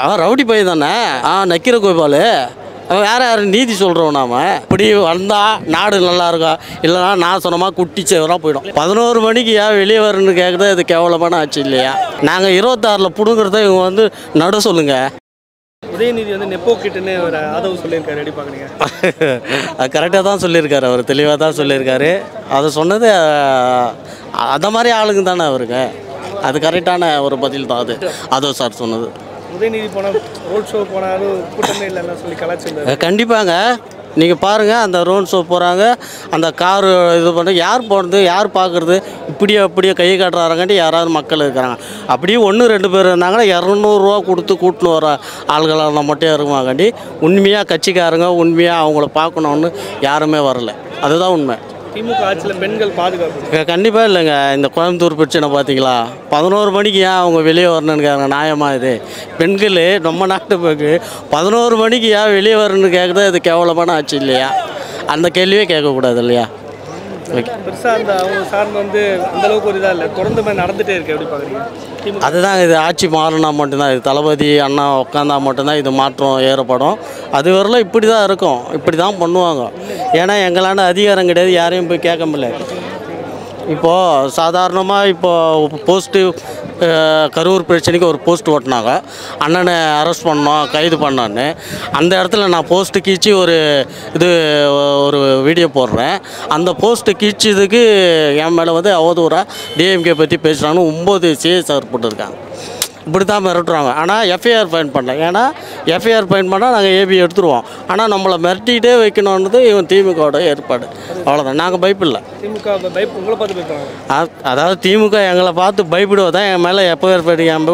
அவன் ரவுடி பையன் தானே. நக்கீர கோபால் அவன் வேறு யாரும் நீதி சொல்கிறோம். நாம் இப்படி வந்தால் நாடு நல்லா இருக்கும், இல்லைனா நான் சொன்னமா குட்டி சேவராக போயிடும். 11 மணிக்கு ஏன் வெளியே வரணுன்னு கேட்குறது இது கேவலமான ஆச்சு இல்லையா? நாங்கள் 26ல் பிடுங்கிறத இவங்க வந்து நட சொல்லுங்கள். உதயநிதி வந்து நெப்போ கிட்டன்னு ஒரு ஆதரவு சொல்லியிருக்காரு, எப்படி பார்க்குறீங்க? அது கரெக்டாக தான் சொல்லியிருக்காரு, அவர் தெளிவாக தான் சொல்லியிருக்காரு. அதை சொன்னது அந்த மாதிரி ஆளுங்க தானே அவருக்கு. அது கரெக்டான ஒரு பதில் தான் அதோ சார் சொன்னது. உதயநிதி போனால் ரோட் ஷோ போனாலும் கூட்டமே இல்லைன்னா சொல்லி கலாச்சிருந்தாரு. கண்டிப்பாங்க. நீங்கள் பாருங்கள், அந்த ரோட் ஷோ போகிறாங்க, அந்த காரு இது பண்ண யார் போகிறது, யார் பார்க்குறது, இப்படியே அப்படியே கை காட்டுறாங்கன்ட்டு யாராவது மக்கள் இருக்கிறாங்க. அப்படியே 1-2 பேர் இருந்தாங்கன்னா 200 கொடுத்து கூட்டின்னு வர ஆள்களாக மட்டும் இருக்குமாக்காண்டி உண்மையாக கட்சிக்காரங்க உண்மையாக அவங்கள பார்க்கணுன்னு யாருமே வரல. அதுதான் உண்மை. திமுக ஆட்சியில் பெண்கள் பாதுகாப்பு கண்டிப்பாக இல்லைங்க. இந்த கோயம்புத்தூர் பிரச்சனை பார்த்தீங்களா? 11 மணிக்கு ஏன் அவங்க வெளியே வரணுன்னு கேட்குறாங்க. நியாயமாக இது? பெண்கள் நம்ம நாட்டு போக்கு 11 மணிக்கு ஏன் வெளியே வரணுன்னு கேட்குறது இது கேவலமான ஆச்சு இல்லையா? அந்த கேள்வியே கேட்கக்கூடாது இல்லையா? பெருசாக அந்த அவங்க சார்ந்து வந்து அந்தளவுக்கு ஒரு இதாக இல்லை, தொடர்ந்து மாதிரி நடந்துகிட்டே இருக்கு, எப்படி பார்க்குறீங்க? அதுதான், இது ஆட்சி மாறினா மட்டும்தான், இது தளபதி அண்ணா உட்காந்தா மட்டும்தான் இது மாற்றம் ஏற்படும். அது வரலாம் இப்படி தான் இருக்கும், இப்படி தான் பண்ணுவாங்க. ஏன்னா எங்களாண்ட அதிகாரம் கிடையாது, யாரையும் போய் கேட்க முடியல. இப்போது சாதாரணமாக இப்போது போஸ்ட்டு கரூர் பிரச்சனைக்கு ஒரு போஸ்ட் ஓட்டினாங்க, அண்ணனை அரெஸ்ட் பண்ணோம் கைது பண்ணோன்னு. அந்த இடத்துல நான் போஸ்ட்டு கீழ்ச்சி ஒரு வீடியோ போடுறேன். அந்த போஸ்ட்டு கீழ்ச்சதுக்கு என் மேலே வந்து அவதூறாக டிஎம்கே பற்றி பேசுகிறாங்கன்னு 9 சிஎஸ்ஆர் போட்டுருக்காங்க. இப்படி தான் மிரட்டுறாங்க. ஆனால் எஃப்ஐஆர் ஃபைன் பண்ணல. ஏன்னா எஃப்ஐஆர் ஃபைன் பண்ணால் நாங்கள் ஏபி எடுத்துருவோம். ஆனால் நம்மளை மிரட்டிகிட்டே வைக்கணுன்றது இவன் திமுகவோட ஏற்பாடு. அவ்வளோதான். நாங்கள் பயப்பில்லை. திமுக உங்களை பார்த்து பயப்படுறாங்க. அதாவது திமுக எங்களை பார்த்து பயப்படுவதான் என் மேலே எஃப்ஐஆர் ஃபைன். என்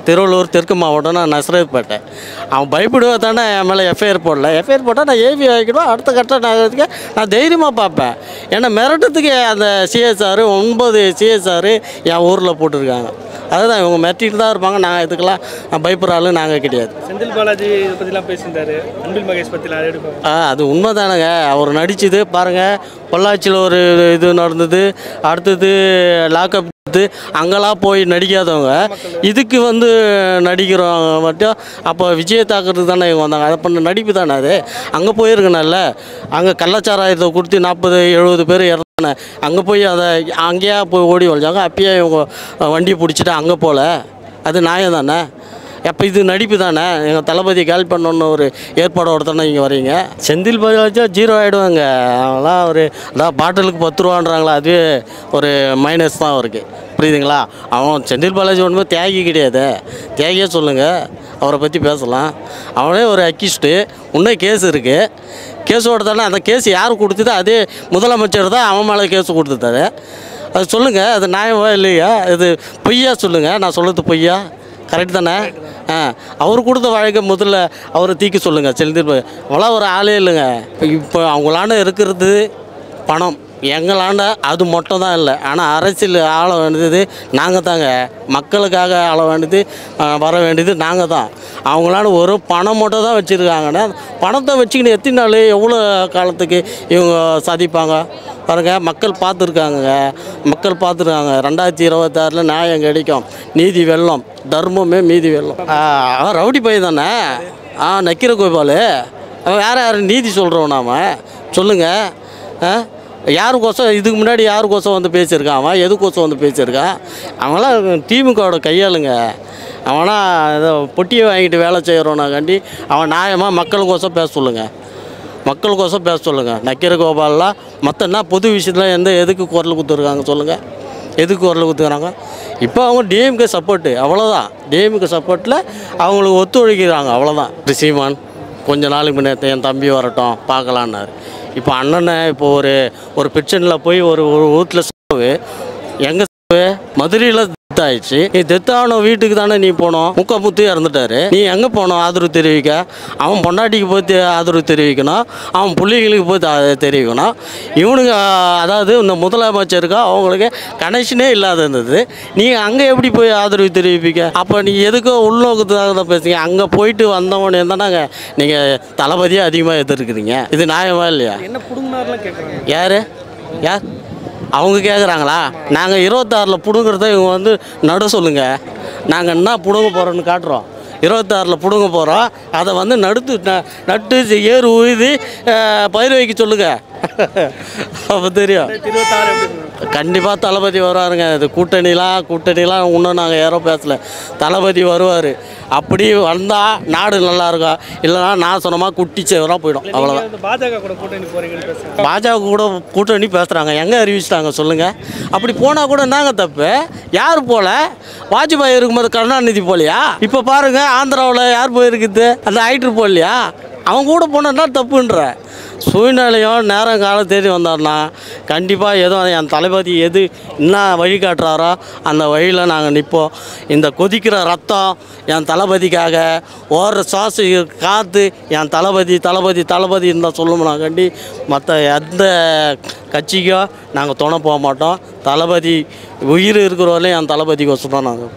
திருவள்ளூர் தெற்கு மாவட்டம், நான் நசரத்பேட்டை. அவன் பயப்படுவ தானே என் மேலே எஃப்ஐஆர் போடல. எஃப்ஐஆர் போட்டால் நான் ஏபி வைக்கணும், அடுத்த கட்ட நகரத்துக்கு நான் தைரியமாக பார்ப்பேன். ஏன்னா மிரட்டத்துக்கு அந்த சிஎஸ்ஆர் 9 சிஎஸ்ஆர் என் ஊரில் போட்டிருக்காங்க. அதுதான், இவங்க மிரட்டிட்டு தான் இருப்பாங்க. நாங்கள் இதுக்கெல்லாம் பயப்படுறாலும் நாங்கள் கிடையாது. செந்தில் பாலாஜி இதை பற்றிலாம் பேசியிருந்தாரு, அன்பில் மகேஷ் பற்றிலாம் எடுப்போம். அது உண்மை தானேங்க. அவர் நடிச்சது பாருங்கள், பொள்ளாச்சியில் ஒரு இது நடந்தது, அடுத்தது லாக்அப், அங்கெல்லாம் போய் நடிக்காதவங்க இதுக்கு வந்து நடிக்கிறவங்க மட்டும். அப்போ விஜயை தாக்குறதுக்கு தானே இவங்க வந்தாங்க. அதை பண்ண நடிப்பு தானே அது. அங்கே போயிருக்கணும்ல. அங்கே கள்ளச்சாராயத்தை கொடுத்து 40-70 பேர் இறந்தானே. அங்கே போய் அதை அங்கேயா போய் ஓடி ஒழிஞ்சாங்க. அப்பயே இவங்க வண்டியை பிடிச்சிட்டு அங்கே போகல. அது நியாயம் தானே? அப்போ இது நடிப்பு தானே? எங்கள் தளபதி கால் பண்ணணுன்னு ஒரு ஏற்பாடோடு தானே இங்கே வரீங்க. செந்தில் பாலாஜா 0 ஆகிடுவாங்க. அவங்களாம் அதான் பாட்டிலுக்கு 10 ரூபான்றாங்களா, அதுவே ஒரு மைனஸ் தான் அவருக்கு. புரியுதுங்களா? அவன் செந்தில் பாலாஜி ஒன்றுமே தியாகி கிடையாது. தியாகியே சொல்லுங்கள், அவரை பற்றி பேசலாம். அவனே ஒரு அக்யூஸ்டு. இன்னும் கேஸ் இருக்குது. கேஸோடு தானே. அந்த கேஸ் யார் கொடுத்தது? அதே முதலமைச்சர் தான் அவன் மேலே கேஸ் கொடுத்துட்டாரு. அது சொல்லுங்கள், அது நியாயமா இல்லையா? இது பொய்யா சொல்லுங்கள். நான் சொல்கிறது பொய்யா? கரெக்டு தானே? அவர் கொடுத்த வழக்கை முதல்ல அவரை தீக்க சொல்லுங்கள். செந்தில் அவளாம் ஒரு ஆளே இல்லைங்க. இப்போ அவங்களாண்ட இருக்கிறது பணம், எங்களாண்ட அது மட்டும் தான் இல்லை. ஆனால் அரசியல் ஆள வேண்டியது நாங்கள் தாங்க. மக்களுக்காக ஆள வேண்டியது வர வேண்டியது நாங்கள் தான். அவங்களாண்ட ஒரு பணம் மட்டும் தான் வச்சுருக்காங்கன்னா, பணத்தை வச்சுக்கிட்டு எத்தனை நாள் எவ்வளோ காலத்துக்கு இவங்க சாதிப்பாங்க பாருங்கள். மக்கள் பார்த்துருக்காங்க. 2026 நியாயம் கிடைக்கும், நீதி வெல்லும், தர்மமே மீதி வெல்லும். அவன் ரவுடி பையன் தானே. நக்கீர கோபால் அவன் வேறு யாரும் நீதி சொல்கிறோம். நாம் சொல்லுங்கள், யாருக்கோசம் இதுக்கு முன்னாடி யாருக்கோசம் வந்து பேசியிருக்கான்? அவன் எதுக்கோசம் வந்து பேசியிருக்கான்? அவங்களாம் திமுகவோட கையாளுங்க. அவனா ஏதோ பொட்டியை வாங்கிட்டு வேலை செய்கிறோன்னாக்காண்டி அவன் நியாயமாக மக்களுக்கோசம் பேச சொல்லுங்கள். மக்களுக்கோசம் பேச சொல்லுங்கள். நக்கீர கோபாலெலாம் மற்றனா பொது விஷயத்தில் எதுக்கு குரல் கொடுத்துருக்காங்க சொல்லுங்கள்? எதுக்கு குரல் கொடுத்துக்கிறாங்க? இப்போ அவங்க டிஎம்கே சப்போர்ட்டு, அவ்வளோதான். டிஎம்கே சப்போர்ட்டில் அவங்களுக்கு ஒத்துழைக்கிறாங்க, அவ்வளோதான். சீமான் கொஞ்ச நாளுக்கு முன்னே என் தம்பி வரட்டும் பார்க்கலான்னாரு. இப்போ அண்ணனை இப்போ ஒரு பிரச்சனையில் போய் ஒரு வீட்டில் எங்கே மதுரையில் ஆயிடுச்சு. நீ டெத்தான வீட்டுக்கு தானே நீ போனோம். முத்து இறந்துட்டாரு. நீ எங்கே போனோம் ஆதரவு தெரிவிக்க? அவன் பொண்டாட்டிக்கு போய் ஆதரவு தெரிவிக்கணும், அவன் பிள்ளைங்களுக்கு போய் தெரிவிக்கணும். இவனுங்க அதாவது இந்த முதலமைச்சருக்கு அவங்களுக்கு கனெக்ஷனே இல்லாத இருந்தது. நீ அங்கே எப்படி போய் ஆதரவு தெரிவிப்பீங்க? அப்போ நீ எதுக்கோ உள்நோக்கத்துக்காக தான் பேசுங்க. அங்கே போயிட்டு வந்தவனே தானே நீங்கள் தளபதியாக அதிகமாக எதிர்க்கிறீங்க. இது நியாயமா இல்லையா? என்ன புடுங்கினார்லாம் கேட்குறாங்க. யார் அவங்க கேட்குறாங்களா? நாங்கள் 26ல் பிடுங்கிறத இவங்க வந்து நட சொல்லுங்கள். நாங்கள் என்ன பிடுங்க போகிறோன்னு காட்டுறோம். 26ல் பிடுங்க போகிறோம். அதை வந்து நட்டு ஏறு உழுதி பயிர் வைக்க சொல்லுங்க. அப்போ தெரியும். கண்டிப்பாக தளபதி வருவாருங்க. இது கூட்டணிலாம் இன்னும் நாங்கள் யாரோ பேசல. தளபதி வருவார். அப்படி வந்தால் நாடு நல்லாயிருக்கும். இல்லைனா நான் சொன்னமா குட்டி சேவராக போயிடும். அவ்வளோதான். பாஜக கூட கூட்டணி போகிறீங்கன்னு பாஜக கூட கூட்டணி பேசுகிறாங்க. எங்கே அறிவிச்சிட்டாங்க சொல்லுங்கள். அப்படி போனால் கூட நாங்கள் தப்பு. யார் போல? வாஜ்பாய் இருக்கும்போது கருணாநிதி போலையா? இப்போ பாருங்கள் ஆந்திராவில் யார் போயிருக்குது? அந்த ஹைட்ரு போடலையா? அவங்க கூட போனோன்னா தப்புன்ற சூழ்நிலையும் நேரம் காலம் தேடி வந்தார்னா கண்டிப்பாக எதுவும் என் தளபதி என்ன வழிகாட்டுறாரோ அந்த வழியில் நாங்கள் நிற்போம். இந்த கொதிக்கிற ரத்தம் என் தளபதிக்காக ஓடுற சுவாச காற்று என் தளபதி இருந்தால் சொல்லணும்னா கண்டி மற்ற எந்த கட்சிக்கோ நாங்கள் துணை போக மாட்டோம். தளபதி உயிர் இருக்கிறவரையும் என் தளபதிக்கு வச்சுட்டோம் நாங்கள்.